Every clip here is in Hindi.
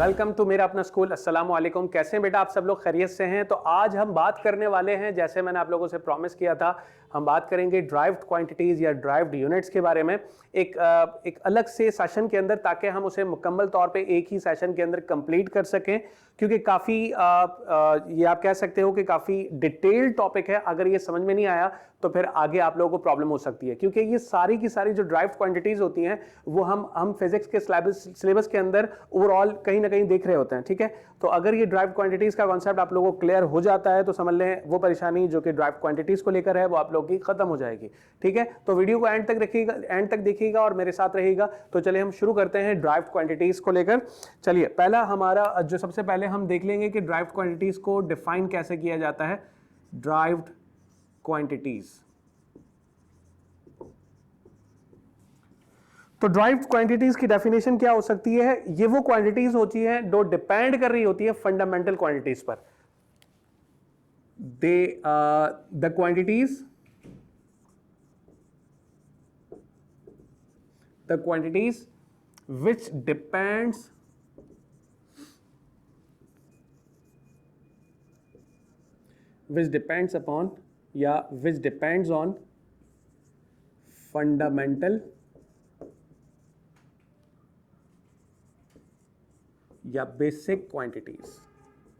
वेलकम टू मेरा अपना स्कूल। अस्सलाम वालेकुम। कैसे हैं बेटा आप सब लोग? खैरियत से हैं? तो आज हम बात करने वाले हैं, जैसे मैंने आप लोगों से प्रॉमिस किया था, हम बात करेंगे ड्राइव्ड क्वांटिटीज़ या ड्राइव्ड यूनिट्स के बारे में एक अलग से सेशन के अंदर, ताकि हम उसे मुकम्मल तौर पे एक ही सेशन के अंदर कंप्लीट कर सकें, क्योंकि काफ़ी ये आप कह सकते हो कि काफ़ी डिटेल्ड टॉपिक है। अगर ये समझ में नहीं आया तो फिर आगे आप लोगों को प्रॉब्लम हो सकती है, क्योंकि ये सारी की सारी जो ड्राइव्ड क्वांटिटीज़ होती हैं वो हम फिजिक्स के सिलेबस के अंदर ओवरऑल कहीं ना कहीं देख रहे होते हैं। ठीक है, तो अगर ये ड्राइव्ड क्वांटिटीज़ का कॉन्सेप्ट आप लोगों को क्लियर हो जाता है तो समझ लें वो परेशानी जो कि ड्राइव्ड क्वांटिटीज़ को लेकर है वो आप लोगों की खत्म हो जाएगी। ठीक है, तो वीडियो को एंड तक रखिएगा, एंड तक देखिएगा और मेरे साथ रहिएगा। तो चलिए हम शुरू करते हैं ड्राइव्ड क्वांटिटीज़ को लेकर। चलिए, पहला हमारा जो सबसे पहले हम देख लेंगे कि ड्राइव्ड क्वांटिटीज़ को डिफाइन कैसे किया जाता है। ड्राइव्ड क्वांटिटीज़, तो ड्राइव्ड क्वांटिटीज की डेफिनेशन क्या हो सकती है? ये वो क्वांटिटीज होती है जो डिपेंड कर रही होती है फंडामेंटल क्वांटिटीज पर। The quantities which depends upon या which depends on fundamental या बेसिक क्वांटिटीज।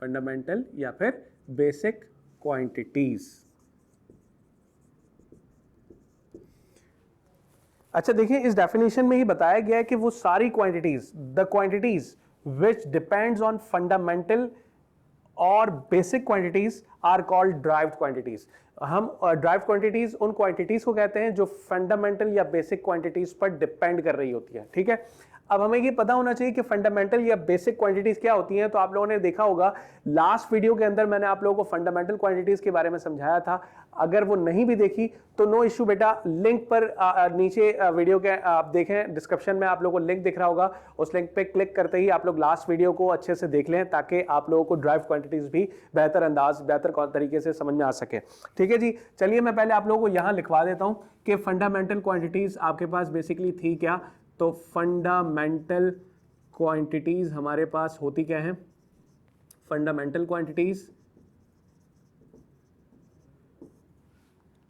फंडामेंटल या फिर बेसिक क्वांटिटीज। अच्छा देखिए, इस डेफिनेशन में ही बताया गया है कि वो सारी quantities, the quantities which depends on fundamental और basic quantities are called derived quantities. हम ड्राइव्ड क्वांटिटीज उन क्वांटिटीज को कहते हैं जो फंडामेंटल या बेसिक क्वांटिटीज पर डिपेंड कर रही होती है। ठीक है, अब हमें ये पता होना चाहिए कि फंडामेंटल या बेसिक क्वांटिटीज क्या होती हैं। तो आप लोगों ने देखा होगा लास्ट वीडियो के अंदर मैंने आप लोगों को फंडामेंटल क्वांटिटीज के बारे में समझाया था। अगर वो नहीं भी देखी तो नो इश्यू बेटा, लिंक पर नीचे वीडियो के आप देखें, डिस्क्रिप्शन में आप लोगों को लिंक दिख रहा होगा। उस लिंक पे क्लिक करते ही आप लोग लास्ट वीडियो को अच्छे से देख लें, ताकि आप लोगों को ड्राइव क्वांटिटीज भी बेहतर तरीके से समझ में आ सके। ठीक है जी, चलिए मैं पहले आप लोगों को यहां लिखवा देता हूं कि फंडामेंटल क्वांटिटीज आपके पास बेसिकली थी क्या। तो फंडामेंटल क्वांटिटीज हमारे पास होती क्या है? फंडामेंटल क्वांटिटीज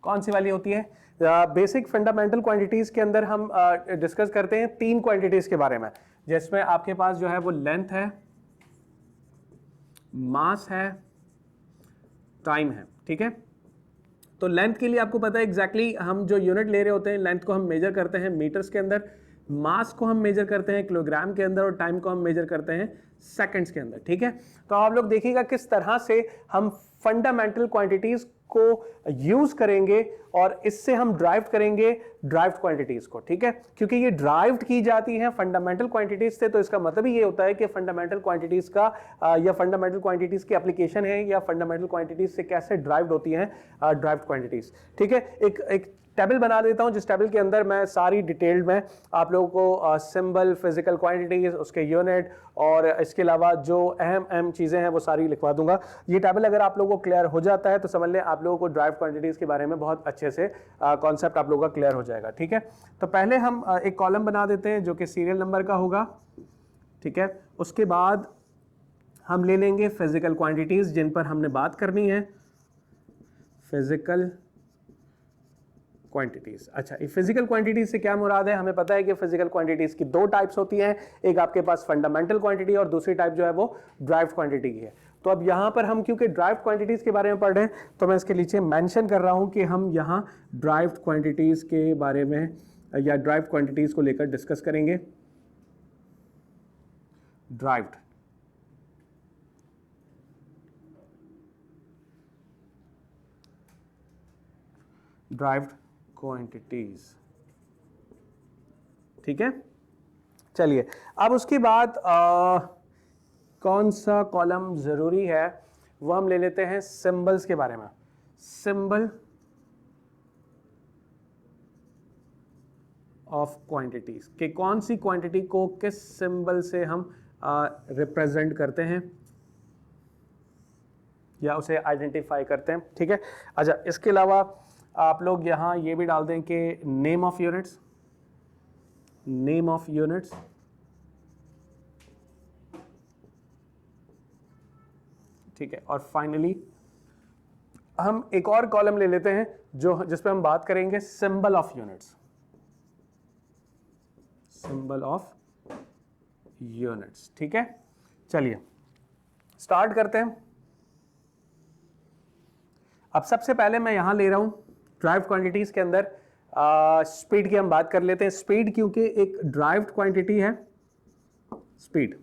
कौन सी वाली होती है? बेसिक फंडामेंटल क्वांटिटीज के अंदर हम डिस्कस करते हैं तीन क्वांटिटीज के बारे में, जिसमें आपके पास जो है वो लेंथ है, मास है, टाइम है। ठीक है, तो लेंथ के लिए आपको पता है एग्जैक्टली हम जो यूनिट ले रहे होते हैं, लेंथ को हम मेजर करते हैं मीटर्स के अंदर, मास को हम मेजर करते हैं किलोग्राम के अंदर, और टाइम को हम मेजर करते हैं सेकंड्स के अंदर। ठीक है, तो आप लोग देखिएगा किस तरह से हम फंडामेंटल क्वांटिटीज को यूज करेंगे और इससे हम ड्राइव करेंगे ड्राइव्ड क्वांटिटीज को। ठीक है, क्योंकि ये ड्राइव्ड की जाती हैं फंडामेंटल क्वांटिटीज से, तो इसका मतलब ही ये होता है कि फंडामेंटल क्वांटिटीज का या फंडामेंटल क्वांटिटीज की एप्लीकेशन है, या फंडामेंटल क्वांटिटीज से कैसे ड्राइव्ड होती हैं ड्राइव्ड क्वांटिटीज। ठीक है, एक टेबल बना देता हूं, जिस टेबल के अंदर मैं सारी डिटेल्ड में आप लोगों को सिंबल, फिजिकल क्वांटिटीज, उसके यूनिट और इसके अलावा जो अहम चीज़ें हैं वो सारी लिखवा दूंगा। ये टेबल अगर आप लोगों को क्लियर हो जाता है तो समझ लें आप लोगों को ड्राइव क्वांटिटीज़ के बारे में बहुत अच्छे से कॉन्सेप्ट आप लोगों का क्लियर हो जाएगा। ठीक है, तो पहले हम एक कॉलम बना देते हैं जो कि सीरियल नंबर का होगा। ठीक है, उसके बाद हम ले लेंगे फिजिकल क्वांटिटीज़ जिन पर हमने बात करनी है, फिजिकल क्वांटिटीज। अच्छा, ये फिजिकल क्वांटिटीज से क्या मुराद है? हमें पता है कि फिजिकल क्वांटिटीज की दो टाइप्स होती हैं, एक आपके पास फंडामेंटल क्वांटिटी और दूसरी टाइप जो है वो ड्राइव्ड क्वांटिटी की है। तो अब यहां पर हम क्योंकि ड्राइव्ड क्वांटिटीज के बारे में पढ़ रहे हैं तो मैं इसके नीचे मेंशन कर रहा हूं कि हम यहां ड्राइव्ड क्वांटिटीज के बारे में या ड्राइव्ड क्वांटिटीज को लेकर डिस्कस करेंगे। Derived quantities. ठीक है, चलिए अब उसके बाद कौन सा कॉलम जरूरी है वो हम ले लेते हैं सिंबल्स के बारे में। सिंबल ऑफ क्वांटिटीज, कि कौन सी क्वांटिटी को किस सिंबल से हम रिप्रेजेंट करते हैं या उसे आइडेंटिफाई करते हैं। ठीक है, अच्छा इसके अलावा आप लोग यहां ये भी डाल दें कि name of units, name of units ठीक है। और फाइनली हम एक और कॉलम ले लेते हैं जो जिस पे हम बात करेंगे symbol of units, symbol of units, ठीक है। चलिए स्टार्ट करते हैं। अब सबसे पहले मैं यहां ले रहा हूं ड्राइव्ड क्वांटिटीज के अंदर स्पीड की हम बात कर लेते हैं। स्पीड क्योंकि एक ड्राइव्ड क्वांटिटी है, स्पीड,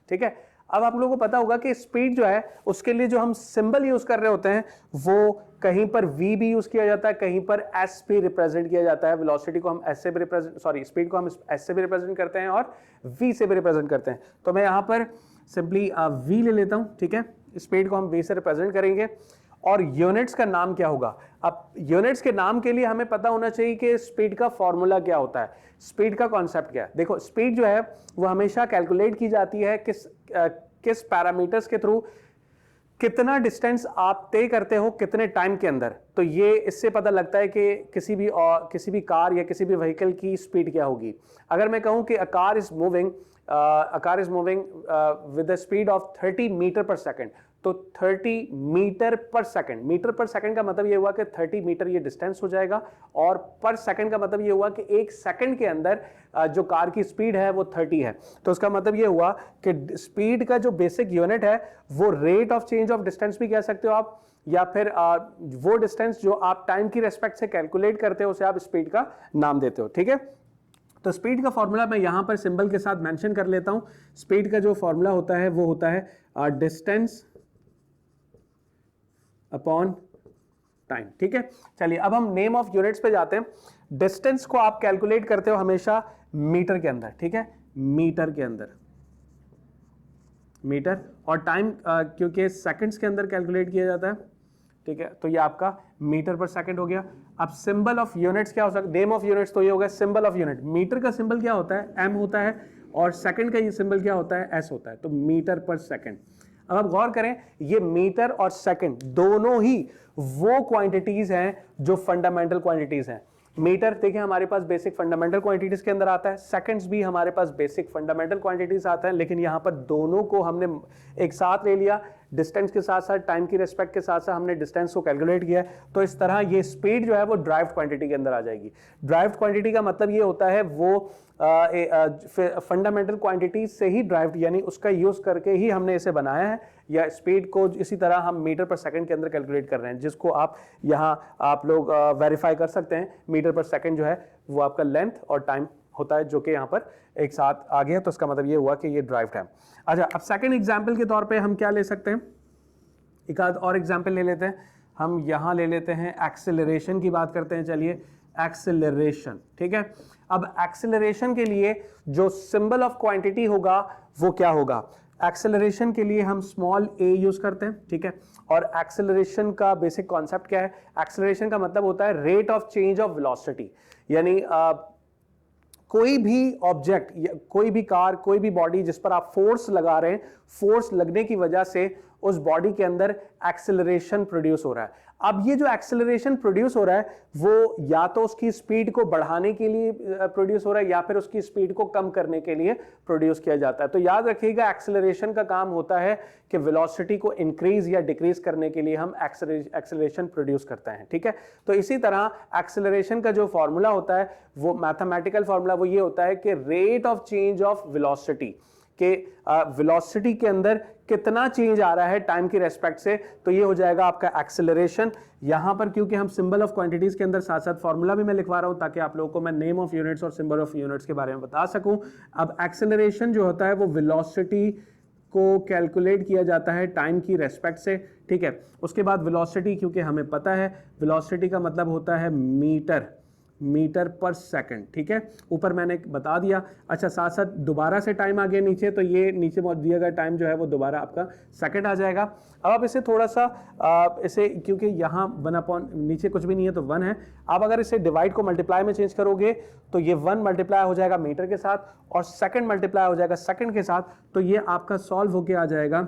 ठीक है। अब आप लोगों को पता होगा कि स्पीड जो है उसके लिए जो हम सिंबल यूज कर रहे होते हैं वो कहीं पर v भी यूज किया जाता है, कहीं पर s भी रिप्रेजेंट किया जाता है। वेलोसिटी को हम s से भी रिप्रेजेंट, सॉरी स्पीड को हम s से भी रिप्रेजेंट करते हैं और v से भी रिप्रेजेंट करते हैं। तो मैं यहां पर सिंपली v ले लेता हूं, ठीक है। स्पीड को हम v से रिप्रेजेंट करेंगे और यूनिट्स का नाम क्या होगा। अब यूनिट्स के नाम के लिए हमें पता होना चाहिए कि स्पीड का फॉर्मूला क्या होता है, स्पीड का कॉन्सेप्ट क्या है। देखो स्पीड जो है वो हमेशा कैलकुलेट की जाती है किस पैरामीटर्स के थ्रू, कितना डिस्टेंस आप तय करते हो कितने टाइम के अंदर। तो ये इससे पता लगता है कि किसी भी कार या किसी भी व्हीकल की स्पीड क्या होगी। अगर मैं कहूं कि a car is moving with the speed of 30 metre per second, तो 30 मीटर पर सेकंड, मीटर पर सेकंड का मतलब ये हुआ कि 30 मीटर ये डिस्टेंस हो जाएगा, और पर सेकंड का मतलब ये हुआ कि एक सेकंड के अंदर जो कार की स्पीड है वो 30 है। तो उसका मतलब ये हुआ कि स्पीड का जो बेसिक यूनिट है वो rate of change of distance भी कह सकते हो आप, या फिर वो डिस्टेंस जो आप टाइम की रेस्पेक्ट से कैलकुलेट करते हो उसे आप स्पीड का नाम देते हो, ठीक है। तो स्पीड का फॉर्मूला मैं यहां पर सिंबल के साथ मेंशन कर लेता हूं। स्पीड का जो फॉर्मूला होता है वो होता है डिस्टेंस अपॉन टाइम, ठीक है। चलिए अब हम नेम ऑफ यूनिट्स पे जाते हैं। डिस्टेंस को आप कैलकुलेट करते हो हमेशा मीटर के अंदर, ठीक है, मीटर के अंदर, मीटर, और टाइम क्योंकि सेकंड्स के अंदर कैलकुलेट किया जाता है, ठीक है। तो ये आपका मीटर पर सेकंड हो गया। अब सिंबल ऑफ यूनिट्स क्या हो सकता है, नेम ऑफ यूनिट्स तो ये हो गया सिंबल ऑफ यूनिट। मीटर का सिंबल क्या होता है, एम होता है, और सेकंड का ये सिंबल क्या होता है, एस होता है। तो मीटर पर सेकंड। अब आप गौर करें, ये मीटर और सेकंड दोनों ही वो क्वांटिटीज हैं जो फंडामेंटल क्वांटिटीज हैं। मीटर देखिए हमारे पास बेसिक फंडामेंटल क्वांटिटीज के अंदर आता है, सेकंड्स भी हमारे पास बेसिक फंडामेंटल क्वांटिटीज आता है, लेकिन यहां पर दोनों को हमने एक साथ ले लिया, डिस्टेंस के साथ साथ टाइम की रिस्पेक्ट के साथ साथ हमने डिस्टेंस को कैलकुलेट किया। तो इस तरह ये स्पीड जो है वो ड्राइव्ड क्वांटिटी के अंदर आ जाएगी। ड्राइव्ड क्वांटिटी का मतलब ये होता है वो फंडामेंटल क्वांटिटी से ही ड्राइव्ड, यानी उसका यूज करके ही हमने इसे बनाया है, या स्पीड को इसी तरह हम मीटर पर सेकंड के अंदर कैलकुलेट कर रहे हैं, जिसको आप यहां आप लोग वेरीफाई कर सकते हैं। मीटर पर सेकंड जो है वो आपका लेंथ और टाइम होता है, जो कि यहां पर एक साथ आ गया। तो इसका मतलब ये हुआ कि ये ड्राइव्ड है। अच्छा, अब सेकंड एग्जांपल के तौर पे हम क्या ले सकते हैं, एक आध और एग्जांपल ले लेते हैं। हम यहां ले लेते हैं एक्सेलरेशन की बात करते हैं। चलिए एक्सेलरेशन, ठीक है। अब एक्सेलरेशन के लिए जो सिंबल ऑफ क्वांटिटी होगा वो क्या होगा। एक्सेलरेशन के लिए हम स्मॉल a यूज करते हैं, ठीक है। और एक्सेलरेशन का बेसिक कॉन्सेप्ट क्या है, एक्सेलरेशन का मतलब होता है rate of change of velocity, यानी कोई भी ऑब्जेक्ट, कोई भी कार, कोई भी बॉडी जिस पर आप फोर्स लगा रहे हैं, फोर्स लगने की वजह से उस बॉडी के अंदर एक्सेलरेशन प्रोड्यूस हो रहा है। अब ये जो एक्सेलरेशन प्रोड्यूस हो रहा है वो या तो उसकी स्पीड को बढ़ाने के लिए प्रोड्यूस हो रहा है, या फिर उसकी स्पीड को कम करने के लिए प्रोड्यूस किया जाता है। तो याद रखिएगा, एक्सेलरेशन का काम होता है कि वेलोसिटी को इंक्रीज या डिक्रीज करने के लिए हम एक्सेलरेशन प्रोड्यूस करते हैं, ठीक है। तो इसी तरह एक्सेलरेशन का जो फॉर्मूला होता है वो मैथमेटिकल फॉर्मूला वो ये होता है कि rate of change of velocity, के वेलोसिटी के अंदर कितना चेंज आ रहा है टाइम की रेस्पेक्ट से, तो ये हो जाएगा आपका एक्सेलरेशन। यहां पर क्योंकि हम सिंबल ऑफ क्वांटिटीज के अंदर साथ साथ फॉर्मूला भी मैं लिखवा रहा हूं ताकि आप लोगों को मैं नेम ऑफ यूनिट्स और सिंबल ऑफ यूनिट्स के बारे में बता सकूं। अब एक्सेलरेशन जो होता है वो वेलोसिटी को कैलकुलेट किया जाता है टाइम की रेस्पेक्ट से, ठीक है। उसके बाद वेलोसिटी, क्योंकि हमें पता है वेलोसिटी का मतलब होता है मीटर पर सेकंड, ठीक है। ऊपर मैंने बता दिया। अच्छा, साथ साथ दोबारा से टाइम आ गया नीचे, तो ये नीचे दिया गया टाइम जो है वो दोबारा आपका सेकंड आ जाएगा। अब आप इसे थोड़ा सा इसे, क्योंकि यहाँ 1 नीचे कुछ भी नहीं है तो 1 है, आप अगर इसे डिवाइड को मल्टीप्लाई में चेंज करोगे तो ये 1 मल्टीप्लाई हो जाएगा मीटर के साथ और सेकंड मल्टीप्लाई हो जाएगा सेकंड के साथ, तो ये आपका सॉल्व होके आ जाएगा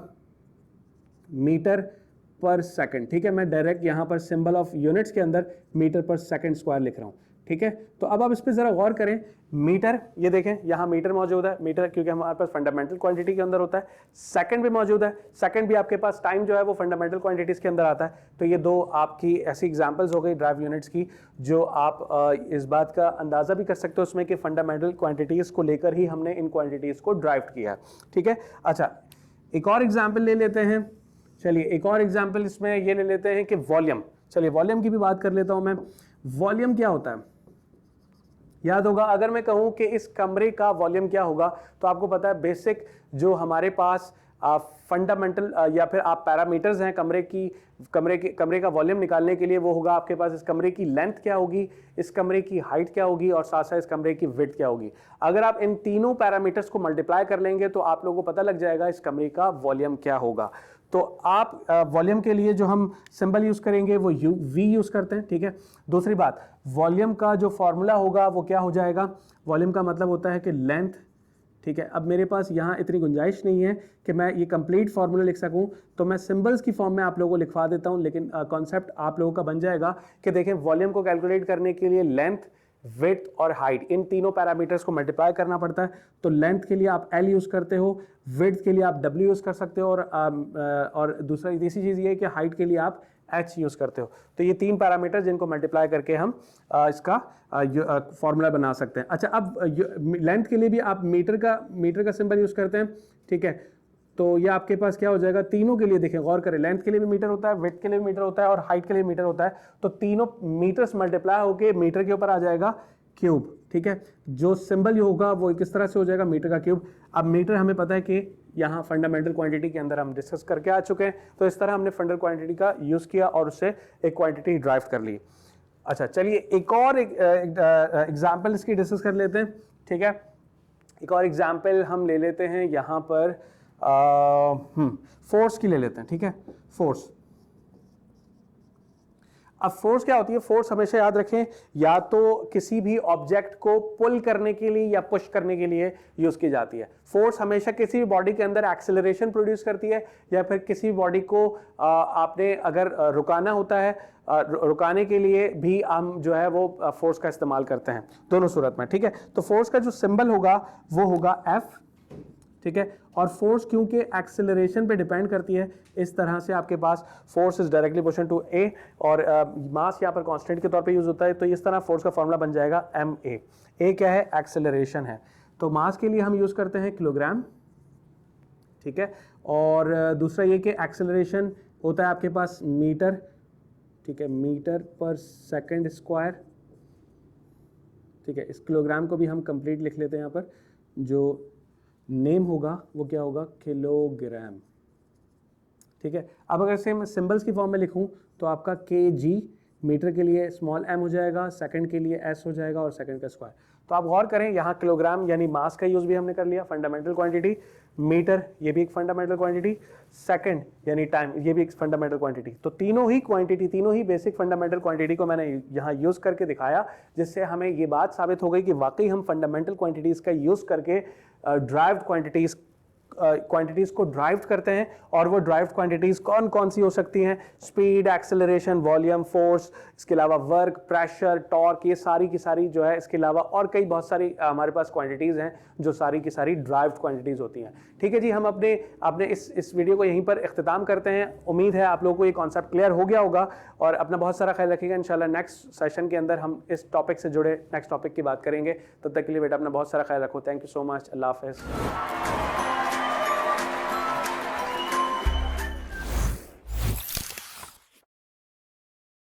मीटर पर सेकंड, ठीक है। मैं डायरेक्ट यहाँ पर सिंबल ऑफ यूनिट्स के अंदर मीटर पर सेकंड स्क्वायर लिख रहा हूँ। ठीक है। तो अब आप इस पर जरा गौर करें, मीटर, ये देखें यहाँ मीटर मौजूद है, मीटर क्योंकि हमारे पास फंडामेंटल क्वांटिटी के अंदर होता है। सेकंड भी मौजूद है, सेकंड भी आपके पास, टाइम जो है वो फंडामेंटल क्वांटिटीज के अंदर आता है। तो ये दो आपकी ऐसी एग्जांपल्स हो गई ड्राइव यूनिट्स की जो आप इस बात का अंदाजा भी कर सकते हो उसमें कि फंडामेंटल क्वांटिटीज को लेकर ही हमने इन क्वांटिटीज को ड्राइव किया है, ठीक है। अच्छा, एक और एग्जाम्पल ले लेते हैं, चलिए एक और एग्जाम्पल इसमें ये ले लेते हैं कि वॉल्यूम। चलिए वॉल्यूम की भी बात कर लेता हूं मैं। वॉल्यूम क्या होता है, याद होगा अगर मैं कहूं कि इस कमरे का वॉल्यूम क्या होगा, तो आपको पता है बेसिक जो हमारे पास फंडामेंटल या फिर आप पैरामीटर्स हैं कमरे का वॉल्यूम निकालने के लिए, वो होगा आपके पास इस कमरे की लेंथ क्या होगी, इस कमरे की हाइट क्या होगी और साथ साथ इस कमरे की विड्थ क्या होगी। अगर आप इन तीनों पैरामीटर्स को मल्टीप्लाई कर लेंगे तो आप लोगों को पता लग जाएगा इस कमरे का वॉल्यूम क्या होगा। तो आप वॉल्यूम के लिए जो हम सिंबल यूज करेंगे वो वी यूज करते हैं, ठीक है। दूसरी बात, वॉल्यूम का जो फॉर्मूला होगा वो क्या हो जाएगा, वॉल्यूम का मतलब होता है कि लेंथ, ठीक है। अब मेरे पास यहाँ इतनी गुंजाइश नहीं है कि मैं ये कंप्लीट फार्मूला लिख सकूं, तो मैं सिंबल्स की फॉर्म में आप लोगों को लिखवा देता हूं, लेकिन कॉन्सेप्ट आप लोगों का बन जाएगा कि देखें वॉल्यूम को कैलकुलेट करने के लिए लेंथ, विड्थ और हाइट, इन तीनों पैरामीटर्स को मल्टीप्लाई करना पड़ता है। तो लेंथ के लिए आप L यूज करते हो, विड्थ के लिए आप W यूज कर सकते हो और दूसरा तीसरी चीज़ ये है कि हाइट के लिए आप H यूज करते हो। तो ये तीन पैरामीटर जिनको मल्टीप्लाई करके हम इसका फॉर्मूला बना सकते हैं। अच्छा, अब लेंथ के लिए भी आप मीटर का सिंबल यूज करते हैं, ठीक है। तो ये आपके पास क्या हो जाएगा, तीनों के लिए देखें, गौर करें, लेंथ के लिए भी मीटर होता है, विड्थ के लिए भी मीटर होता है और हाइट के लिए मीटर होता है। तो तीनों मीटर्स मल्टीप्लाई होके मीटर के ऊपर आ जाएगा क्यूब, ठीक है। जो सिंबल होगा वो किस तरह से हो जाएगा, मीटर का क्यूब। अब मीटर हमें पता है कि यहाँ फंडामेंटल क्वांटिटी के अंदर हम डिस्कस करके आ चुके हैं, तो इस तरह हमने फंडामेंटल क्वांटिटी का यूज किया और उससे एक क्वांटिटी ड्राइव कर ली। अच्छा, चलिए एक और एग्जाम्पल इसकी डिस्कस कर लेते हैं, ठीक है। एक और एग्जाम्पल हम ले लेते हैं यहाँ पर फोर्स की ले लेते हैं, ठीक है। फोर्स, अब फोर्स क्या होती है, फोर्स हमेशा याद रखें या तो किसी भी ऑब्जेक्ट को पुल करने के लिए या पुश करने के लिए यूज की जाती है। फोर्स हमेशा किसी भी बॉडी के अंदर एक्सेलरेशन प्रोड्यूस करती है या फिर किसी बॉडी को आपने अगर रुकाना होता है, रुकाने के लिए भी हम जो है वो फोर्स का इस्तेमाल करते हैं, दोनों सूरत में, ठीक है। तो फोर्स का जो सिंबल होगा वो होगा F, ठीक है। और फोर्स क्योंकि एक्सेलरेशन पे डिपेंड करती है, इस तरह से आपके पास force is directly proportional to a और मास यहाँ पर कांस्टेंट के तौर पे यूज होता है, तो इस तरह फोर्स का फॉर्मूला बन जाएगा ma। ए क्या है, एक्सेलरेशन है, तो मास के लिए हम यूज करते हैं किलोग्राम, ठीक है। और दूसरा ये कि एक्सेलरेशन होता है आपके पास मीटर, ठीक है, मीटर पर सेकेंड स्क्वायर, ठीक है। इस किलोग्राम को भी हम कंप्लीट लिख लेते हैं, यहाँ पर जो नेम होगा वो क्या होगा, किलोग्राम, ठीक है। अब अगर से मैं सिंबल्स की फॉर्म में लिखूं तो आपका kg मीटर के लिए स्मॉल m हो जाएगा, सेकंड के लिए s हो जाएगा और सेकंड का स्क्वायर। तो आप गौर करें, यहाँ किलोग्राम यानी मास का यूज भी हमने कर लिया, फंडामेंटल क्वांटिटी, मीटर ये भी एक फंडामेंटल क्वांटिटी, सेकंड यानी टाइम ये भी एक फंडामेंटल क्वांटिटी। तो तीनों ही क्वांटिटी, तीनों ही बेसिक फंडामेंटल क्वांटिटी को मैंने यहाँ यूज करके दिखाया, जिससे हमें ये बात साबित हो गई कि वाकई हम फंडामेंटल क्वांटिटीज का यूज करके ड्राइव्ड क्वांटिटीज को ड्राइव करते हैं। और वो ड्राइव्ड क्वांटिटीज कौन कौन सी हो सकती हैं, स्पीड, एक्सेलरेशन, वॉल्यूम, फोर्स, इसके अलावा वर्क, प्रेशर, टॉर्क, ये सारी की सारी जो है, इसके अलावा और कई बहुत सारी हमारे पास क्वांटिटीज हैं जो सारी की सारी ड्राइव्ड क्वांटिटीज होती हैं, ठीक है जी। हम अपने इस वीडियो को यहीं पर इख्तिताम करते हैं। उम्मीद है आप लोगों को ये कॉन्सेप्ट क्लियर हो गया होगा और अपना बहुत सारा ख्याल रखिएगा। इंशाल्लाह नेक्स्ट सेशन के अंदर हम इस टॉपिक से जुड़े नेक्स्ट टॉपिक की बात करेंगे। तब तक के लिए बेटा अपना बहुत सारा ख्याल रखो। थैंक यू सो मच, अल्लाह हाफ़िज़।